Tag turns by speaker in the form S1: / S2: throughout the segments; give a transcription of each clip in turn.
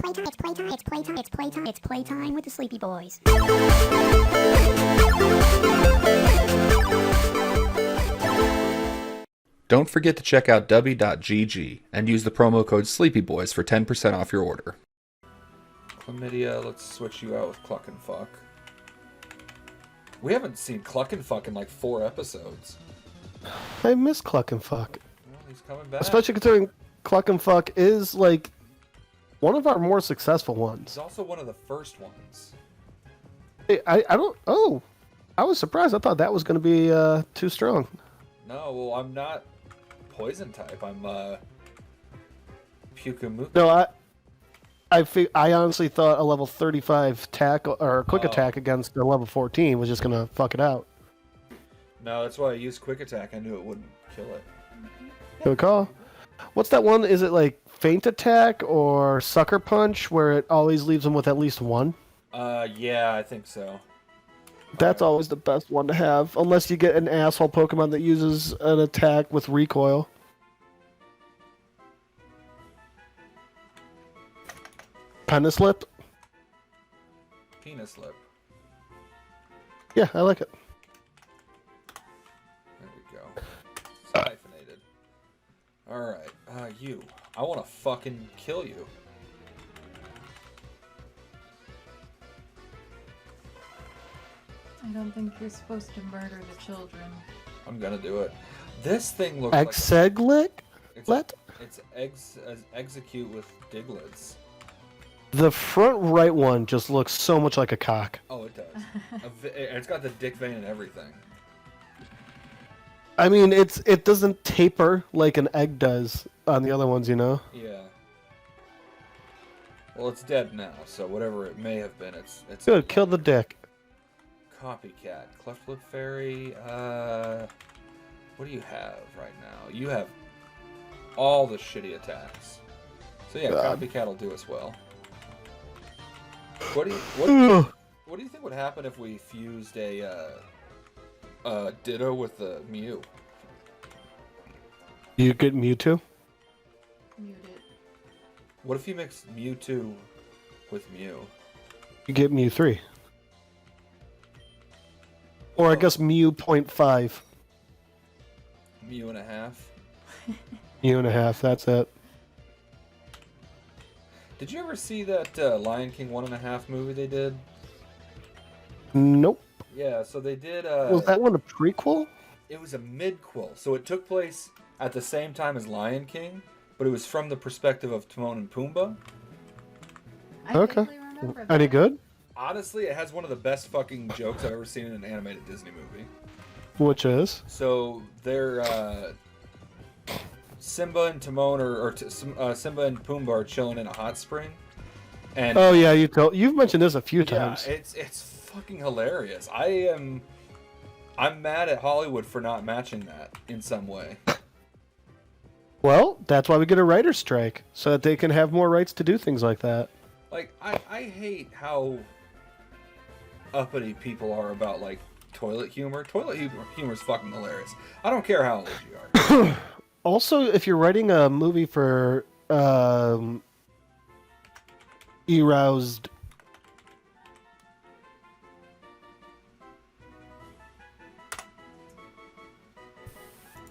S1: It's playtime with the Sleepy Boys.
S2: Don't forget to check out w.gg and use the promo code SleepyBoys for 10% off your order. Chlamydia, let's switch you out with Cluck and Fuck. We haven't seen Cluck and Fuck in like 4 episodes.
S3: I miss Cluck and Fuck.
S2: Well, he's coming back.
S3: Especially considering Cluck and Fuck is like one of our more successful ones.
S2: He's also one of the first ones.
S3: Hey, I don't. Oh, I was surprised. I thought that was going to be too strong.
S2: No, well, I'm not poison type. I'm Pukamuka.
S3: No, I honestly thought a level 35 tackle or quick attack against a level 14 was just going to fuck it out.
S2: No, that's why I used quick attack. I knew it wouldn't kill it.
S3: Good call. What's that one? Is it like feint attack or sucker punch where it always leaves them with at least one?
S2: Yeah, I think so.
S3: That's always the best one to have, unless you get an asshole Pokemon that uses an attack with recoil. Penislip?
S2: Penis lip.
S3: Yeah, I like it.
S2: There we go. Siphonnated. Alright, you. I want to fucking kill you.
S4: I don't think you're supposed to murder the children.
S2: I'm gonna do it. This thing looks
S3: Exeglik?
S2: like... It's execute with Diglets.
S3: The front right one just looks so much like a cock.
S2: Oh, it does. It's got the dick vein and everything.
S3: I mean, it doesn't taper like an egg does on the other ones, you know?
S2: Yeah. Well, it's dead now, so whatever it may have been, it's
S3: Good, kill the dick.
S2: Copycat. Cleft Lip Fairy, what do you have right now? You have all the shitty attacks. So yeah, Copycat will do us well. What do you think would happen if we fused a Ditto with the Mew?
S3: You get Mewtwo?
S4: Mute it.
S2: What if you mix Mewtwo with Mew?
S3: You get Mew 3. Or I guess Mew 0.5.
S2: Mew and a half.
S3: Mew and a half, that's it.
S2: Did you ever see that Lion King 1.5 movie they did?
S3: Nope.
S2: Yeah, so they did...
S3: Was that one a prequel?
S2: It was a midquel, so it took place at the same time as Lion King, but it was from the perspective of Timon and Pumbaa.
S3: Okay.
S4: vaguely remember
S3: Any
S4: that.
S3: good?
S2: Honestly, it has one of the best fucking jokes I've ever seen in an animated Disney movie.
S3: Which is?
S2: So they're Simba and Timon Simba and Pumbaa are chilling in a hot spring, and
S3: Oh yeah, you've mentioned this a few times.
S2: yeah, it's fucking hilarious. I'm mad at Hollywood for not matching that in some way.
S3: Well, that's why we get a writer's strike, so that they can have more rights to do things like that.
S2: Like I hate how uppity people are about like toilet humor. Toilet humor is fucking hilarious. I don't care how old you are.
S3: Also, if you're writing a movie for aroused.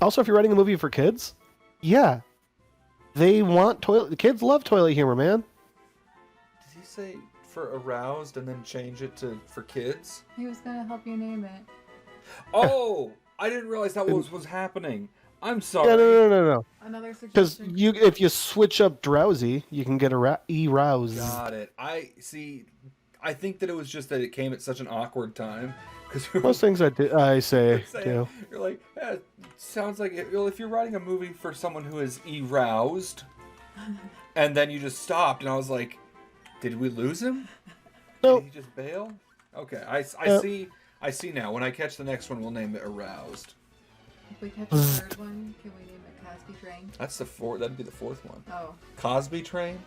S3: Also, if you're writing a movie for kids, yeah, they want toilet. The kids love toilet humor, man.
S2: Did he say for aroused and then change it to for kids?
S4: He was gonna help you name it.
S2: Oh, I didn't realize that was happening. I'm sorry.
S3: Yeah, no.
S4: Another
S3: Because
S4: suggestion.
S3: if you switch up drowsy, you can get aroused.
S2: Got it. I see. I think that it was just that it came at such an awkward time because
S3: Most things I say do.
S2: you're like, yeah, it sounds like if you're writing a movie for someone who is aroused, and then you just stopped, and I was like, did we lose him?
S3: Nope.
S2: Did he just bail? Okay, I see. I see now. When I catch the next one, we'll name it aroused.
S4: If we catch the third one, can we name it Cosby Drank?
S2: That's the fourth. That'd be the fourth one.
S4: Oh,
S2: Cosby Train.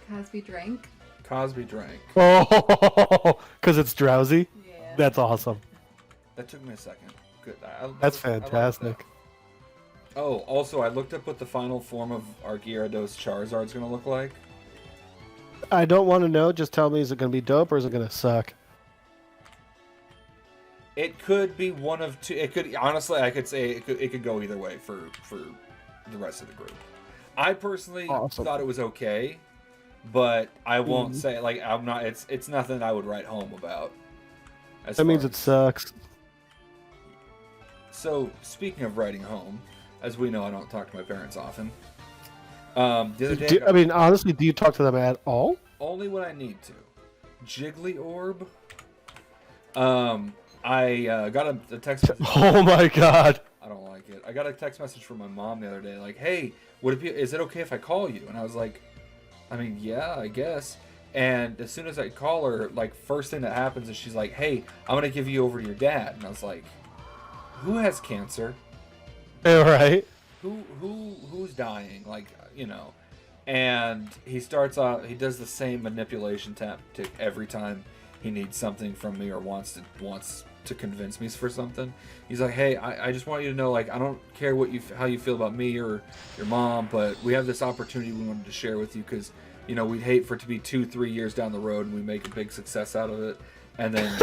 S4: Cosby Drank?
S2: Cosby Drank.
S3: Oh, because it's drowsy?
S4: Yeah.
S3: That's awesome.
S2: That took me a second. Good.
S3: That's
S2: I like
S3: fantastic.
S2: that. Oh, also, I looked up what the final form of our Gyarados Charizard's gonna look like.
S3: I don't want to know. Just tell me, is it going to be dope or is it going to suck?
S2: It could be one of two. It could honestly, I could say it could go either way for the rest of the group. I personally thought it was okay, but I won't say like I'm not. It's nothing I would write home about.
S3: That means it sucks.
S2: So speaking of writing home, as we know, I don't talk to my parents often. The other day,
S3: I mean, honestly, do you talk to them at all?
S2: Only when I need to. Jiggly Orb. I got a text message.
S3: Oh my god.
S2: I don't like it. I got a text message from my mom the other day, like, "Hey, is it okay if I call you?" And I was like, "I mean, yeah, I guess." And as soon as I call her, like, first thing that happens is she's like, "Hey, I'm gonna give you over to your dad." And I was like, "Who has cancer?
S3: All right.
S2: Who's dying? Like, you know?" And he starts off. He does the same manipulation tactic every time he needs something from me or wants to convince me for something. He's like, "Hey, I just want you to know, like, I don't care how you feel about me or your mom, but we have this opportunity we wanted to share with you because, you know, we'd hate for it to be 2-3 years down the road and we make a big success out of it, and then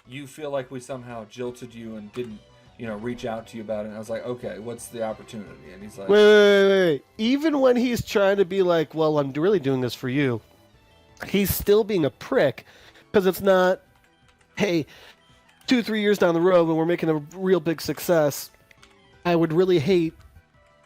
S2: you feel like we somehow jilted you and didn't, you know, reach out to you about it." And I was like, "Okay, what's the opportunity?" And he's like,
S3: Wait. Even when he's trying to be like, "Well, I'm really doing this for you," he's still being a prick because it's not, "Hey, 2-3 years down the road when we're making a real big success, I would really hate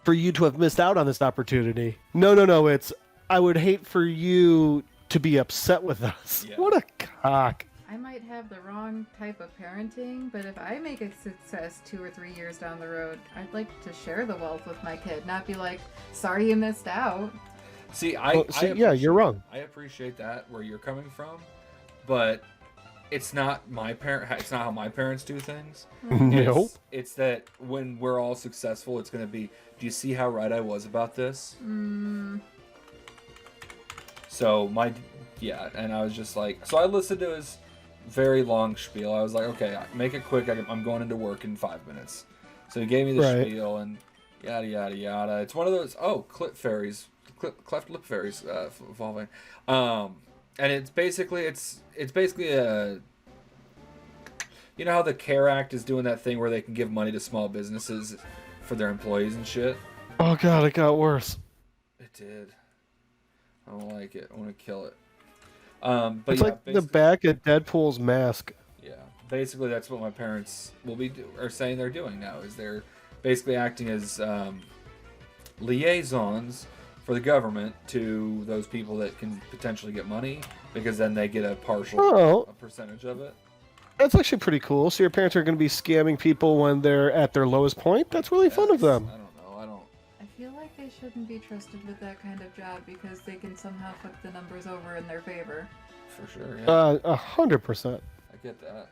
S3: for you to have missed out on this opportunity." No. It's, "I would hate for you to be upset with us."
S2: Yeah.
S3: What a cock.
S4: I might have the wrong type of parenting, but if I make a success 2 or 3 years down the road, I'd like to share the wealth with my kid, not be like, "Sorry you missed out."
S2: See,
S3: yeah, you're wrong.
S2: I appreciate that where you're coming from, but it's not It's not how my parents do things.
S3: No.
S2: It's that when we're all successful, it's going to be, "Do you see how right I was about this?" So and I was just like, so I listened to his very long spiel. I was like, "Okay, make it quick. I'm going into work in 5 minutes." So he gave me the spiel and yada yada yada. It's one of those cleft lip fairies evolving, and it's basically a, you know how the CARE Act is doing that thing where they can give money to small businesses for their employees and shit.
S3: Oh god, it got worse.
S2: It did. I don't like it. I want to kill it. But
S3: It's
S2: yeah,
S3: like the back of Deadpool's mask.
S2: Yeah, basically that's what my parents are saying they're doing now. Is they're basically acting as liaisons for the government to those people that can potentially get money, because then they get a percentage of it.
S3: That's actually pretty cool. So your parents are going to be scamming people when they're at their lowest point? That's really fun of them.
S2: I don't know.
S4: I feel like they shouldn't be trusted with that kind of job because they can somehow flip the numbers over in their favor.
S2: For sure, yeah.
S3: 100%.
S2: I get that.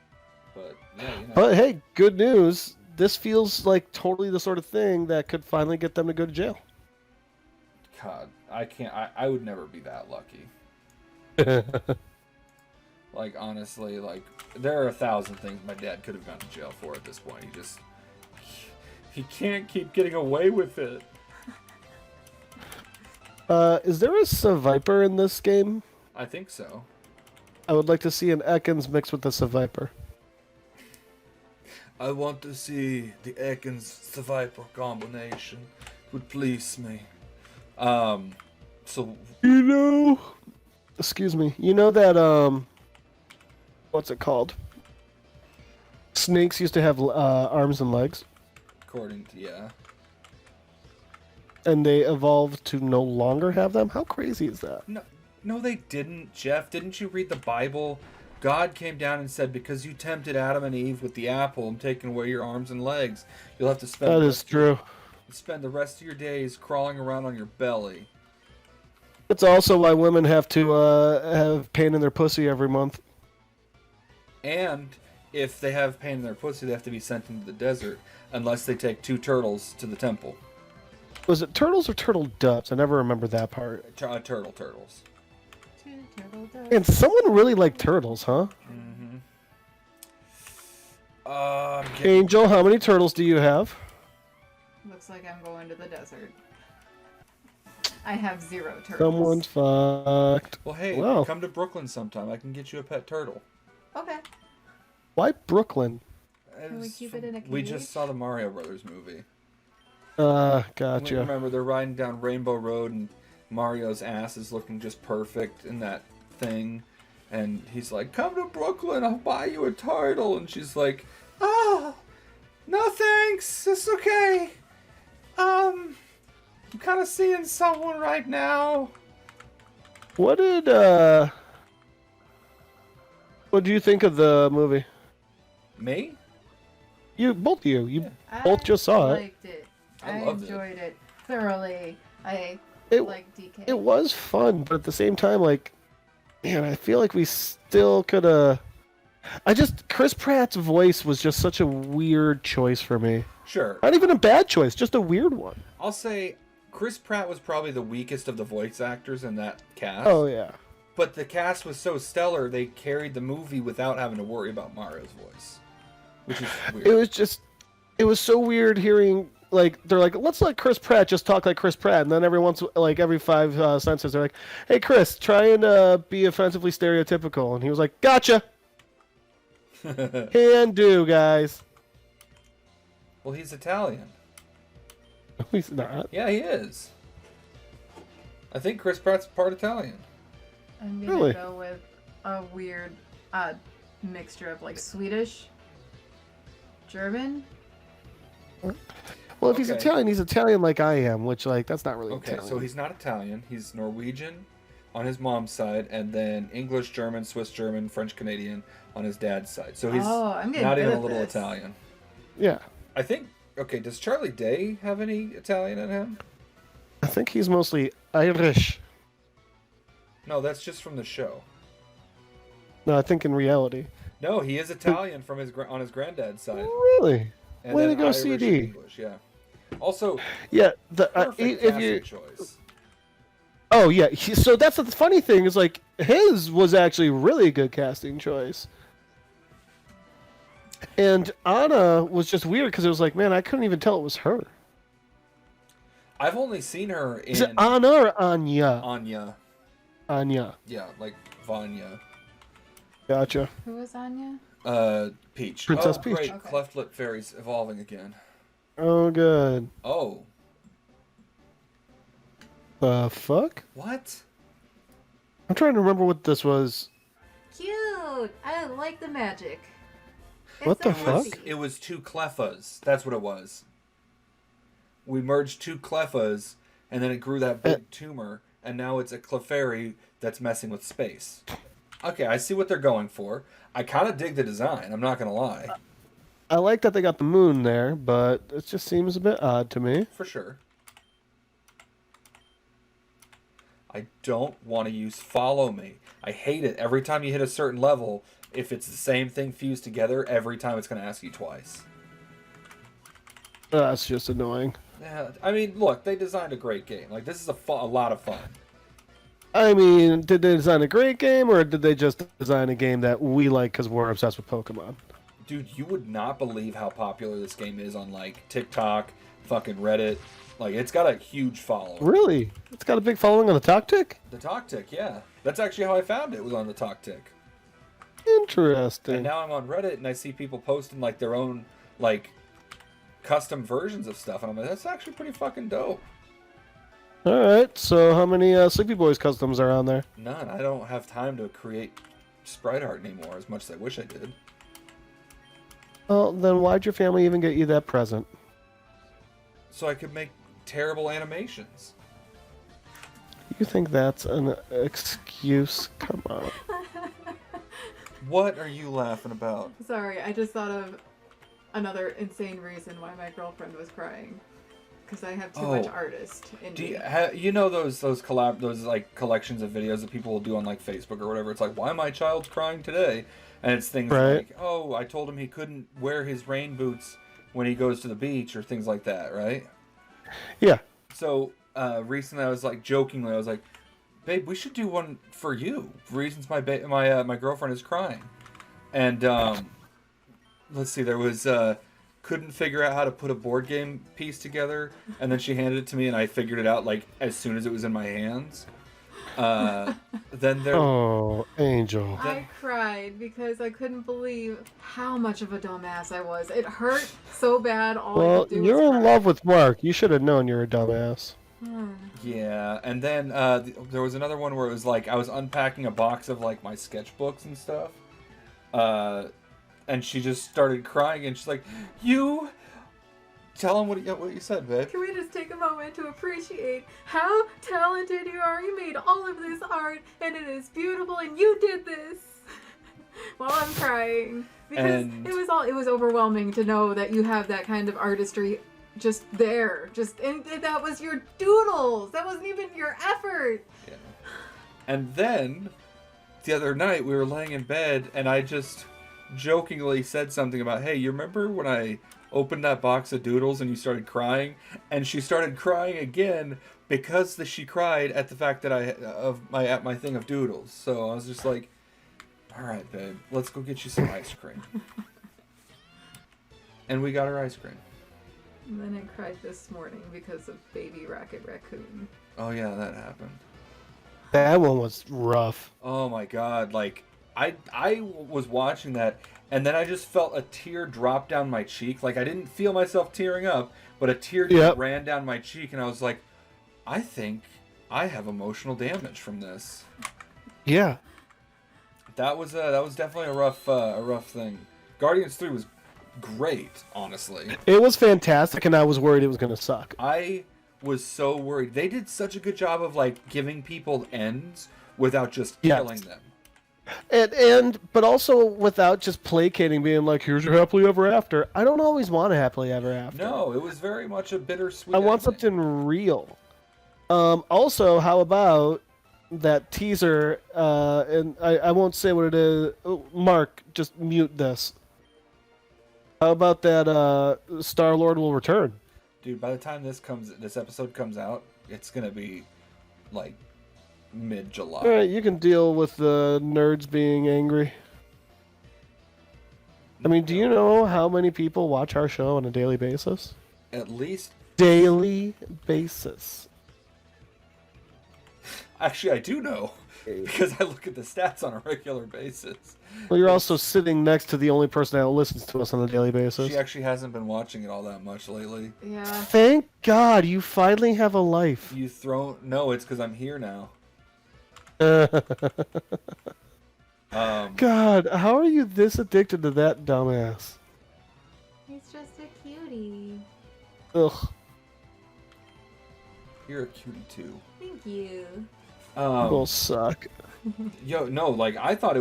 S2: But, yeah, you know.
S3: But hey, good news. This feels like totally the sort of thing that could finally get them to go to jail.
S2: God, I can't. I would never be that lucky. Like, honestly, like, there are 1,000 things my dad could have gone to jail for at this point. He can't keep getting away with it.
S3: Is there a Seviper in this game?
S2: I think so.
S3: I would like to see an Ekans mixed with the Seviper.
S2: I want to see the Ekans Seviper combination. Would please me. So
S3: you know, excuse me. You know that what's it called? Snakes used to have arms and legs.
S2: According to yeah.
S3: And they evolved to no longer have them? How crazy is that?
S2: No, they didn't, Jeff. Didn't you read the Bible? God came down and said, "Because you tempted Adam and Eve with the apple, I'm taking away your arms and legs. You'll have to spend the rest of your days crawling around on your belly."
S3: It's also why women have to have pain in their pussy every month.
S2: And if they have pain in their pussy, they have to be sent into the desert unless they take 2 turtles to the temple.
S3: Was it turtles or turtle doves? I never remember that part.
S2: Turtles.
S3: And someone really liked turtles, huh?
S2: Mm-hmm.
S3: Angel, how many turtles do you have?
S4: Looks like I'm going to the desert. I have 0 turtles.
S3: Someone's fucked.
S2: Well, hey,
S3: Wow.
S2: come to Brooklyn sometime. I can get you a pet turtle.
S4: Okay.
S3: Why Brooklyn?
S4: Can we keep it in a cage?
S2: We just saw the Mario Brothers movie.
S3: Gotcha.
S2: Remember, they're riding down Rainbow Road, and Mario's ass is looking just perfect in that thing. And he's like, come to Brooklyn, I'll buy you a turtle. And she's like, oh, no thanks, it's okay. I'm kind of seeing someone right now.
S3: What do you think of the movie?
S2: Me?
S3: Both of you.
S4: I
S3: both just saw it.
S4: liked it.
S2: I
S4: I
S2: loved it.
S4: enjoyed it thoroughly. I
S3: It-
S4: like DK.
S3: It was fun, but at the same time, like, man, I feel like we still could have. Chris Pratt's voice was just such a weird choice for me.
S2: Sure.
S3: Not even a bad choice, just a weird one.
S2: I'll say Chris Pratt was probably the weakest of the voice actors in that cast.
S3: Oh yeah.
S2: But the cast was so stellar, they carried the movie without having to worry about Mario's voice. Which is weird.
S3: It was so weird hearing, like, they're like, let's let Chris Pratt just talk like Chris Pratt, and then every 5 sentences they're like, hey Chris, try and be offensively stereotypical, and he was like, gotcha. Can do, guys.
S2: Well, he's Italian.
S3: No, he's not.
S2: Yeah, he is. I think Chris Pratt's part Italian.
S4: I'm gonna
S3: Really?
S4: go with a weird, odd mixture of like Swedish, German.
S3: Well, if he's
S2: Okay.
S3: Italian, he's Italian like I am, which, like, that's not really
S2: Okay,
S3: Italian.
S2: so he's not Italian. He's Norwegian on his mom's side, and then English, German, Swiss German, French Canadian on his dad's side. So he's
S4: I'm getting
S2: not
S4: good
S2: even a
S4: at
S2: little
S4: this.
S2: Italian.
S3: Yeah.
S2: I think. Okay, does Charlie Day have any Italian in him?
S3: I think he's mostly Irish.
S2: No, that's just from the show.
S3: No, I think in reality.
S2: No, he is Italian from on his granddad's side.
S3: Really?
S2: And
S3: Way
S2: then
S3: to go,
S2: Irish
S3: CD.
S2: and English, yeah. Also,
S3: Yeah.
S2: perfect
S3: If
S2: casting
S3: you.
S2: choice.
S3: Oh yeah. So that's the funny thing is, like, his was actually really a good casting choice. And Anna was just weird because it was like, man, I couldn't even tell it was her.
S2: I've only seen her in
S3: Is it Anna or Anya?
S2: Anya.
S3: Anya.
S2: Yeah, like Vanya.
S3: Gotcha.
S4: Who was Anya?
S2: Peach.
S3: Princess
S2: oh,
S3: Peach.
S2: Great.
S4: Okay.
S2: Cleft lip fairies evolving again.
S3: Oh, good.
S2: Oh,
S3: The fuck?
S2: what?
S3: I'm trying to remember what this was.
S4: Cute. I like the magic.
S3: What the
S4: so
S3: fuck?
S4: fluffy.
S2: It was two Cleffas. That's what it was. We merged two Cleffas, and then it grew that big tumor, and now it's a Clefairy that's messing with space. Okay, I see what they're going for. I kind of dig the design, I'm not going to lie.
S3: I like that they got the moon there, but it just seems a bit odd to me.
S2: For sure. I don't want to use follow me. I hate it. Every time you hit a certain level, if it's the same thing fused together, every time it's going to ask you twice.
S3: That's just annoying.
S2: Yeah, I mean, look, they designed a great game. Like, this is a lot of fun.
S3: I mean, did they design a great game, or did they just design a game that we like because we're obsessed with Pokemon?
S2: Dude, you would not believe how popular this game is on, like, TikTok, fucking Reddit. Like, it's got a huge following.
S3: Really? It's got a big following on the Toctic?
S2: The TalkTick, yeah. That's actually how I found it, was on the TalkTick.
S3: Interesting.
S2: And now I'm on Reddit, and I see people posting, like, their own, like, custom versions of stuff. And I'm like, that's actually pretty fucking dope.
S3: Alright, so how many Sleepy Boys customs are on there?
S2: None. I don't have time to create sprite art anymore as much as I wish I did.
S3: Well, then why'd your family even get you that present?
S2: So I could make terrible animations.
S3: You think that's an excuse? Come on.
S2: What are you laughing about?
S4: Sorry, I just thought of another insane reason why my girlfriend was crying. Because I have too much artist in
S2: Do
S4: me.
S2: you know those like collections of videos that people will do on like Facebook or whatever? It's like, why my child's crying today, and it's things
S3: Right.
S2: like, oh, I told him he couldn't wear his rain boots when he goes to the beach, or things like that, right?
S3: Yeah.
S2: So recently, I was like jokingly, I was like, babe, we should do one for you. Reasons my girlfriend is crying, and let's see, there was couldn't figure out how to put a board game piece together, and then she handed it to me, and I figured it out like as soon as it was in my hands. Then there.
S3: Oh, Angel.
S4: I cried because I couldn't believe how much of a dumbass I was. It hurt so bad. All I
S3: Well,
S4: could do
S3: you're
S4: was
S3: in
S4: cry.
S3: love with Mark. You should have known you're a dumbass.
S2: Yeah, and then there was another one where it was like I was unpacking a box of like my sketchbooks and stuff, and she just started crying, and she's like, "You tell him what you said, babe."
S4: Can we just take a moment to appreciate how talented you are? You made all of this art, and it is beautiful, and you did this while I'm crying because
S2: And-
S4: it was overwhelming to know that you have that kind of artistry just there, and that was your doodles. That wasn't even your effort.
S2: Yeah. And then the other night we were laying in bed, and I just jokingly said something about, "Hey, you remember when I opened that box of doodles and you started crying?" And she started crying again because she cried at the fact that at my thing of doodles. So I was just like, "All right, babe, let's go get you some ice cream." And we got her ice cream.
S4: And then I cried this morning because of baby Rocket Raccoon.
S2: Oh yeah, that happened.
S3: That one was rough.
S2: Oh my god, like I was watching that, and then I just felt a tear drop down my cheek. Like I didn't feel myself tearing up, but a tear just
S3: Yep.
S2: ran down my cheek, and I was like, I think I have emotional damage from this.
S3: Yeah.
S2: That was definitely a rough thing. Guardians 3 was great, honestly.
S3: It was fantastic, and I was worried it was going to suck.
S2: I was so worried. They did such a good job of like giving people ends without just
S3: Yes.
S2: killing them.
S3: But also without just placating, being like, "Here's your happily ever after." I don't always want a happily ever after.
S2: No, it was very much a bittersweet.
S3: I want
S2: ending.
S3: something real. Also, how about that teaser? And I won't say what it is. Oh, Mark, just mute this. How about that? Star-Lord will return.
S2: Dude, by the time this episode comes out, it's gonna be like mid-July.
S3: All right, you can deal with the nerds being angry. I mean, do you know how many people watch our show on a daily basis?
S2: At least,
S3: Daily basis.
S2: actually, I do know because I look at the stats on a regular basis.
S3: Well, you're also sitting next to the only person that listens to us on a daily basis.
S2: She actually hasn't been watching it all that much lately.
S4: Yeah.
S3: Thank God you finally have a life.
S2: No, it's because I'm here now.
S3: God, how are you this addicted to that dumbass?
S4: He's just a cutie.
S3: Ugh.
S2: You're a cutie too.
S4: Thank you.
S3: Will suck.
S2: Like I thought that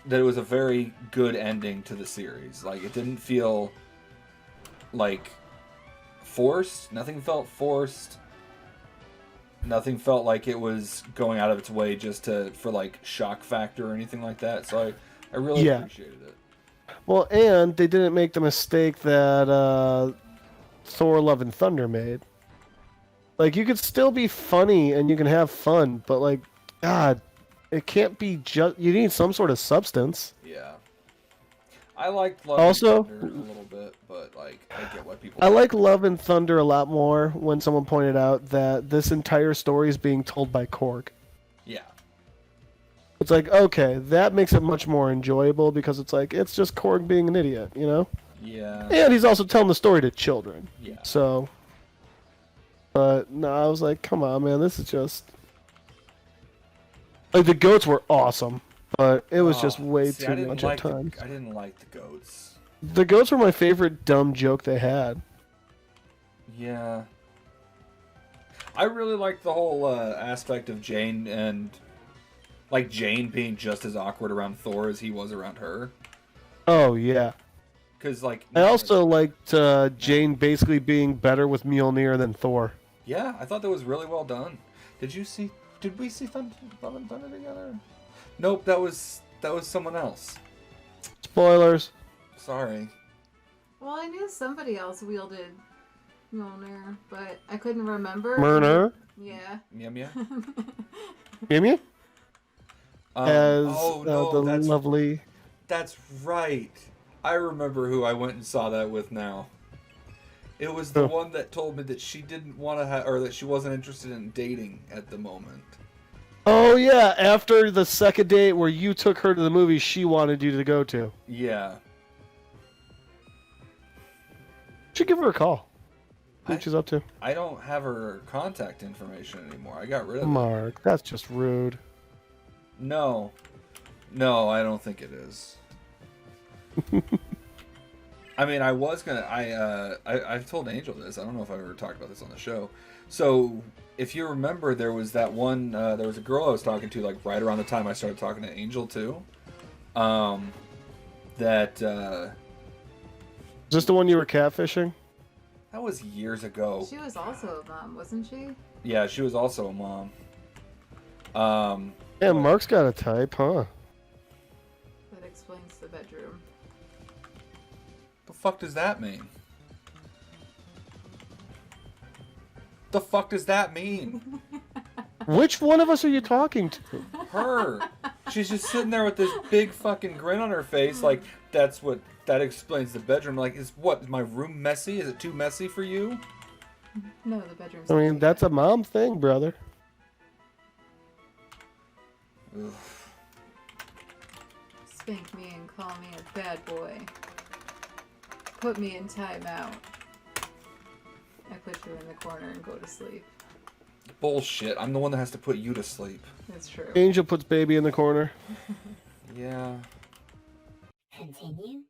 S2: it was a very good ending to the series. Like it didn't feel like forced. Nothing felt forced. Nothing felt like it was going out of its way just for like shock factor or anything like that. So I really appreciated it.
S3: Well, and they didn't make the mistake that Thor: Love and Thunder made. Like, you could still be funny and you can have fun, but like, God, it can't be just. You need some sort of substance.
S2: Yeah. I liked Love
S3: Also-
S2: and Thunder a little bit, but like I get what people.
S3: I like Love and Thunder a lot more when someone pointed out that this entire story is being told by Korg.
S2: Yeah.
S3: It's like, okay, that makes it much more enjoyable because it's like, it's just Korg being an idiot, you know?
S2: Yeah.
S3: And he's also telling the story to children.
S2: Yeah.
S3: So, but no, I was like, come on, man, this is just. Like, the goats were awesome, but it was just way
S2: See,
S3: too much at times.
S2: I didn't like the goats.
S3: The goats were my favorite dumb joke they had.
S2: Yeah. I really liked the whole aspect of Jane and like Jane being just as awkward around Thor as he was around her.
S3: Oh, yeah.
S2: Because like
S3: I also liked Jane basically being better with Mjolnir than Thor.
S2: yeah, I thought that was really well done. Did we see Love and Thunder together? Nope, that was someone else.
S3: Spoilers.
S2: Sorry.
S4: Well, I knew somebody else wielded Mjolnir, but I couldn't remember.
S3: Myrna.
S4: Yeah.
S2: Meow meow.
S3: Mimmy? As
S2: oh no,
S3: the lovely.
S2: that's right. I remember who I went and saw that with now. It was the
S3: Oh.
S2: one that told me that she didn't want to have, or that she wasn't interested in dating at the moment.
S3: Oh yeah, after the second date where you took her to the movie she wanted you to go to.
S2: Yeah.
S3: Should give her a call. See what she's up to.
S2: I don't have her contact information anymore. I got rid of it.
S3: Mark, that's just rude.
S2: No. No, I don't think it is. I mean, I was gonna. I've told Angel this. I don't know if I ever talked about this on the show. So, if you remember, there was that one. There was a girl I was talking to, like right around the time I started talking to Angel too. That.
S3: Is this the one you were catfishing?
S2: That was years ago.
S4: She was also a mom, wasn't she?
S2: Yeah, she was also a mom.
S3: Yeah, Mark's got a type, huh?
S4: That explains the bedroom.
S2: The fuck does that mean? The fuck does that mean?
S3: Which one of us are you talking to?
S2: Her. She's just sitting there with this big fucking grin on her face, like that explains the bedroom. Like, is my room messy? Is it too messy for you?
S4: No, the bedroom's.
S3: I mean, that's a mom thing, brother.
S2: Ugh.
S4: Spank me and call me a bad boy. Put me in timeout. I put you in the corner and go to sleep.
S2: Bullshit. I'm the one that has to put you to sleep.
S4: That's true.
S3: Angel puts baby in the corner.
S2: Yeah.
S1: Continue.